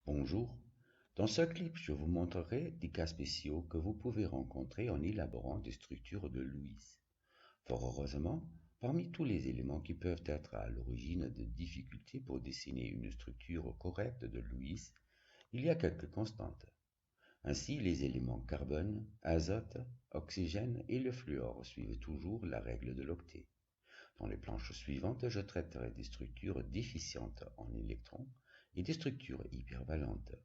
Bonjour, dans ce clip je vous montrerai des cas spéciaux que vous pouvez rencontrer en élaborant des structures de Lewis. Fort heureusement, parmi tous les éléments qui peuvent être à l'origine de difficultés pour dessiner une structure correcte de Lewis, il y a quelques constantes. Ainsi, les éléments carbone, azote, oxygène et le fluor suivent toujours la règle de l'octet. Dans les planches suivantes, je traiterai des structures déficientes en électrons et des structures hypervalentes.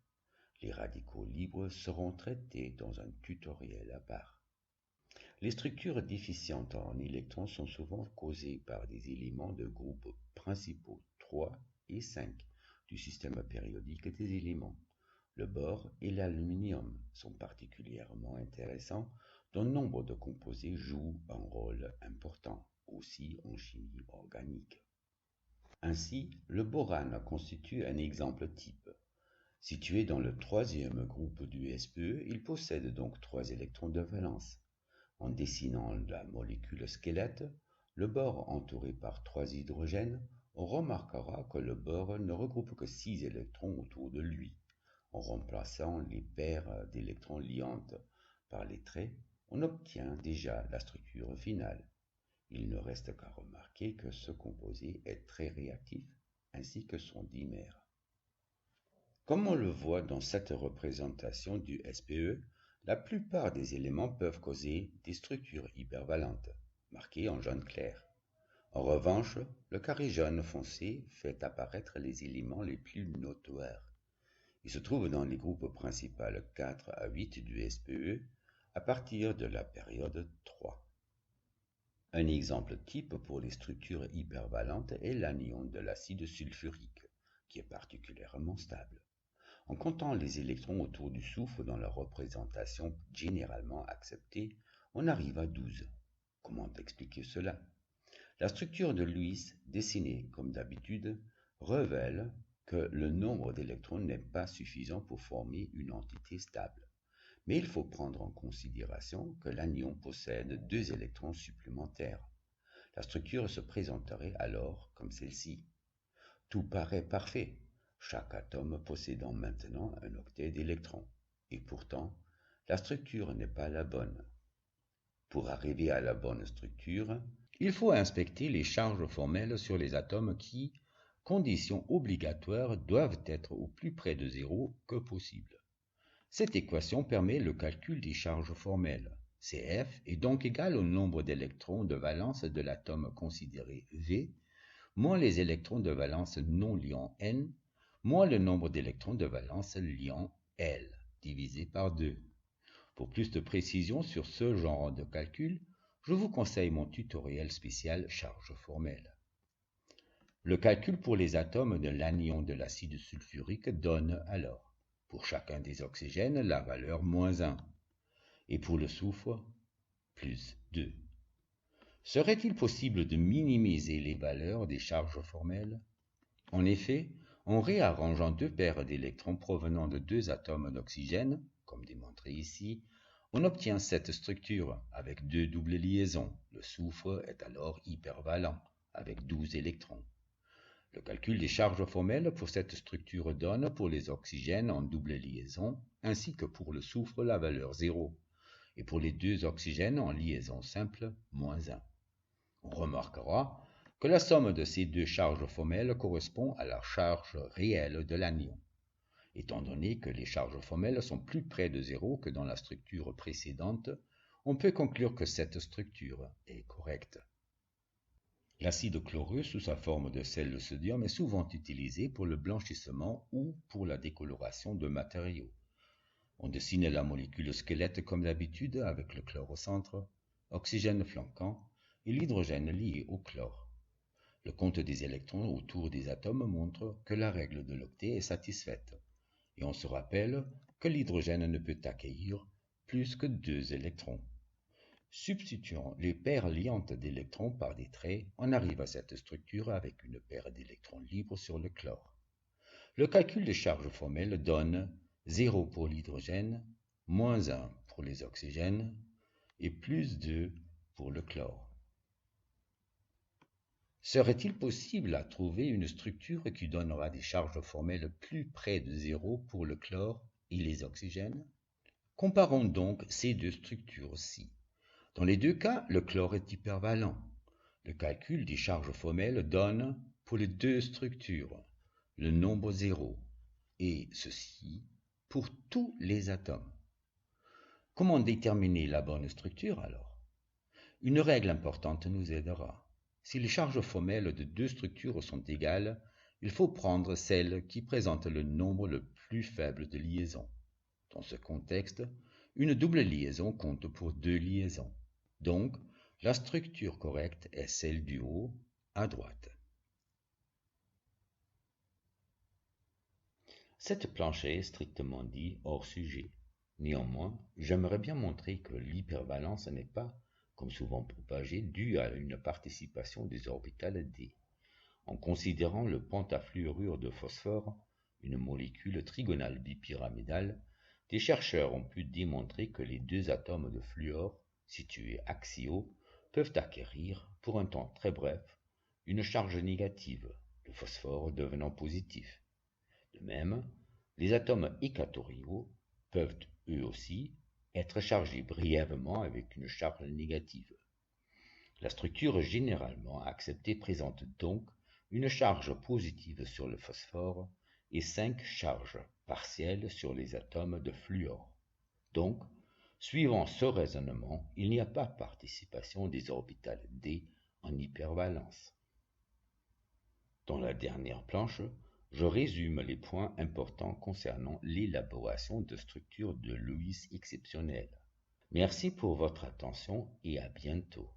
Les radicaux libres seront traités dans un tutoriel à part. Les structures déficientes en électrons sont souvent causées par des éléments de groupes principaux 3 et 5 du système périodique des éléments. Le bore et l'aluminium sont particulièrement intéressants dont nombre de composés jouent un rôle important, aussi en chimie organique. Ainsi, le borane constitue un exemple type. Situé dans le troisième groupe du SPE, il possède donc 3 électrons de valence. En dessinant la molécule squelette, le bore entouré par 3 hydrogènes, on remarquera que le bore ne regroupe que 6 électrons autour de lui. En remplaçant les paires d'électrons liantes par les traits, on obtient déjà la structure finale. Il ne reste qu'à remarquer que ce composé est très réactif, ainsi que son dimère. Comme on le voit dans cette représentation du SPE, la plupart des éléments peuvent causer des structures hypervalentes, marquées en jaune clair. En revanche, le carré jaune foncé fait apparaître les éléments les plus notoires. Il se trouve dans les groupes principaux 4 à 8 du SPE à partir de la période 3. Un exemple type pour les structures hypervalentes est l'anion de l'acide sulfurique, qui est particulièrement stable. En comptant les électrons autour du soufre dans la représentation généralement acceptée, on arrive à 12. Comment expliquer cela? La structure de Lewis, dessinée comme d'habitude, révèle que le nombre d'électrons n'est pas suffisant pour former une entité stable. Mais il faut prendre en considération que l'anion possède 2 électrons supplémentaires. La structure se présenterait alors comme celle-ci. Tout paraît parfait, chaque atome possédant maintenant un octet d'électrons. Et pourtant, la structure n'est pas la bonne. Pour arriver à la bonne structure, il faut inspecter les charges formelles sur les atomes qui, condition obligatoire, doivent être au plus près de zéro que possible. Cette équation permet le calcul des charges formelles. Cf est donc égal au nombre d'électrons de valence de l'atome considéré V, moins les électrons de valence non liants N, moins le nombre d'électrons de valence liants L, divisé par 2. Pour plus de précision sur ce genre de calcul, je vous conseille mon tutoriel spécial charge formelle. Le calcul pour les atomes de l'anion de l'acide sulfurique donne alors, pour chacun des oxygènes, la valeur -1, et pour le soufre, +2. Serait-il possible de minimiser les valeurs des charges formelles? En effet, en réarrangeant 2 paires d'électrons provenant de 2 atomes d'oxygène, comme démontré ici, on obtient cette structure avec 2 doubles liaisons. Le soufre est alors hypervalent, avec 12 électrons. Le calcul des charges formelles pour cette structure donne pour les oxygènes en double liaison, ainsi que pour le soufre la valeur 0, et pour les 2 oxygènes en liaison simple, -1. On remarquera que la somme de ces 2 charges formelles correspond à la charge réelle de l'anion. Étant donné que les charges formelles sont plus près de 0 que dans la structure précédente, on peut conclure que cette structure est correcte. L'acide chloreux sous sa forme de sel de sodium est souvent utilisé pour le blanchissement ou pour la décoloration de matériaux. On dessine la molécule squelette comme d'habitude avec le chlore au centre, oxygène flanquant et l'hydrogène lié au chlore. Le compte des électrons autour des atomes montre que la règle de l'octet est satisfaite, et on se rappelle que l'hydrogène ne peut accueillir plus que 2 électrons. Substituant les paires liantes d'électrons par des traits, on arrive à cette structure avec une paire d'électrons libres sur le chlore. Le calcul des charges formelles donne 0 pour l'hydrogène, -1 pour les oxygènes et +2 pour le chlore. Serait-il possible à trouver une structure qui donnera des charges formelles plus près de zéro pour le chlore et les oxygènes? Comparons donc ces deux structures-ci. Dans les deux cas, le chlore est hypervalent. Le calcul des charges formelles donne, pour les deux structures, le nombre zéro, et ceci pour tous les atomes. Comment déterminer la bonne structure alors? Une règle importante nous aidera. Si les charges formelles de deux structures sont égales, il faut prendre celle qui présente le nombre le plus faible de liaisons. Dans ce contexte, une double liaison compte pour deux liaisons. Donc, la structure correcte est celle du haut à droite. Cette planchée est strictement dit hors sujet. Néanmoins, j'aimerais bien montrer que l'hypervalence n'est pas, comme souvent propagé, due à une participation des orbitales d. En considérant le pentafluorure de phosphore, une molécule trigonale bipyramidale, des chercheurs ont pu démontrer que les deux atomes de fluor, situés axiaux, peuvent acquérir, pour un temps très bref, une charge négative, le phosphore devenant positif. De même, les atomes équatoriaux peuvent eux aussi être chargés brièvement avec une charge négative. La structure généralement acceptée présente donc une charge positive sur le phosphore et 5 charges partielles sur les atomes de fluor. Donc, suivant ce raisonnement, il n'y a pas participation des orbitales d en hypervalence. Dans la dernière planche, je résume les points importants concernant l'élaboration de structures de Lewis exceptionnelles. Merci pour votre attention et à bientôt.